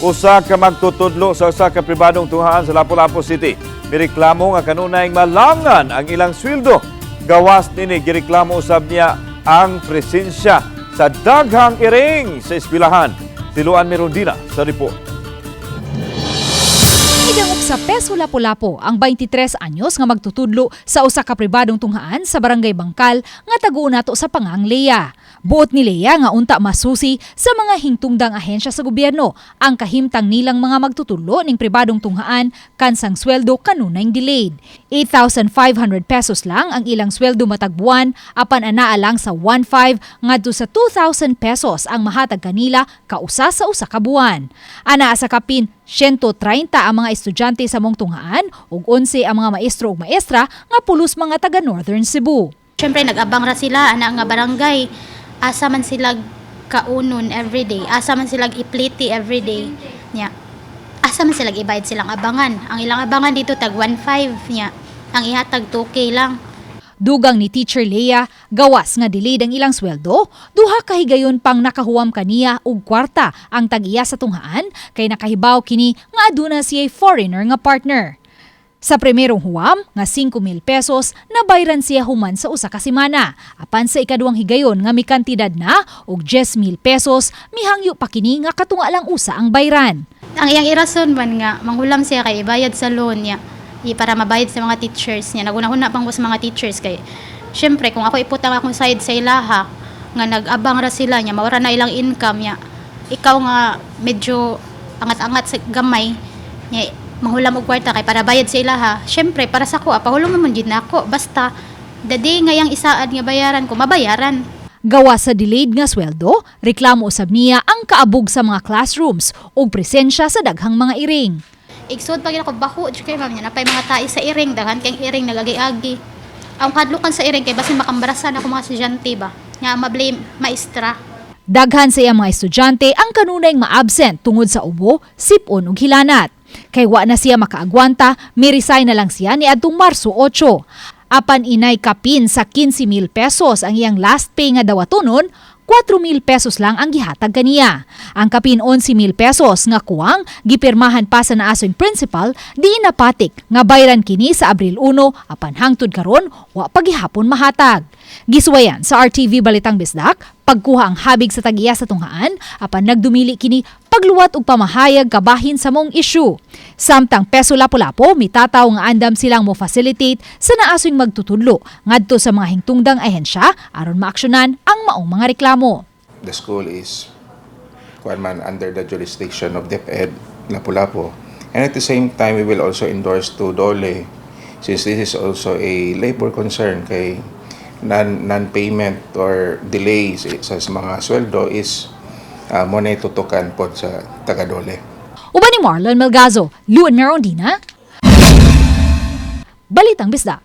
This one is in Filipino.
Usa ka magtutudlo sa usa ka pribadong tunghaan sa Lapu-Lapu City. Mireklamo nga kanunay malangan ang ilang sweldo. Gawas nini gireklamo usab niya ang presensya sa daghang iring sa eskwelahan. Tiluan Merondina sa report. Idangog sa Peso Lapu-Lapu ang 23 anyos nga magtutudlo sa usa ka pribadong tunghaan sa Barangay Bangkal nga taguo nato sa Pangang Lea. Buot ni Lea nga unta masusi sa mga hingtungdang ahensya sa gobyerno ang kahimtang nilang mga magtutudlo ning pribadong tunghaan kansang sweldo kanunay delayed. 8,500 pesos lang ang ilang sweldo matag buwan apan anaa lang sa 1,500 ngadto sa 2,000 pesos ang mahatag kanila kausa sa usa ka buwan. Anaa sa kapin 130 ang mga estudyante sa mong tunghaan ug 11 ang mga maestro ug maestra nga pulos mga taga Northern Cebu. Siyempre nag-abang ra sila ana nga barangay. Asa man sila kaunon everyday, asa man sila ipliti everyday nya. Asa man sila ibayad silang abangan. Ang ilang abangan dito tag 1,500 nya. Ang ihatag 2K lang. Dugang ni Teacher Lea, gawas nga delayed ang ilang sweldo, duha ka higayon pang nakahuwam kaniya og kwarta ang tag-iya sa tunghaan kay nakahibaw kini nga aduna siya foreigner nga partner. Sa primerong huwam nga 5,000 pesos nabayran siya human sa usa ka semana. Apan sa ikaduhang higayon nga mikantidad na og 10,000 pesos mihangyo pa kini nga katunga lang usa ang bayran. Ang iyang irason man nga manghulam siya kay ibayad sa loan niya para mabayad sa mga teachers niya. Naguna-una pang sa mga teachers kay syempre kung ako iputang akong side sa ilaha nga nag-abang ra sila niya mawara na ilang income niya. Ikaw nga medyo angat-angat sa gamay niya manghulam og kwarta kay para bayad sa ilaha. Syempre para sa ko pahulong man gid nako basta dadi nga yang isaad nga bayaran ko mabayaran. Gawa sa delayed nga sweldo, reklamo usab niya ang kaabog sa mga classrooms ug presensya sa daghang mga iring. Igsud pag ako baho kay ma'am niya napay mga tae sa iring daghan kay iring nagagi-agi. Ang kadlukan sa iring kay basin makambarasan ako mga estudyante ba nga ma-blame maestra. Daghan sa iyang mga estudyante ang kanunay ma-absent tungod sa ubo, sipon ug hilanat. Kay wa na siya makaagwanta, mi-resign na lang siya ni adtong Marso 8. Apan inay kapin sa 15,000 pesos ang iyang last pay nga dawatonon, 4,000 pesos lang ang gihatag kaniya. Ang kapin 11,000 pesos nga kuwang gipirmahan pa sa naasoy principal di napatik nga bayran kini sa Abril 1 apan hangtod karon wa pa gihapon mahatag. Giswayan sa RTV Balitang Bisdak, pagkuha ang habig sa tag-iya sa tunghaan apan nagdumili kini pagluwat og pamahayag kabahin sa mong issue. Samtang Peso Lapu-Lapu mitataw nga andam silang mo facilitate sa naasoy magtutudlo ngadto sa mga hingtungdang ahensya aron maaksyonan ang maong mga reklamo. The school is under the jurisdiction of DepEd Lapu-Lapu, and at the same time we will also endorse to DOLE since this is also a labor concern kay non-payment or delays sa mga sweldo is muna tutukan po sa taga-DOLE. Uban ni Marlon Melgazo, Luan Merondina, Balitang Bisdak.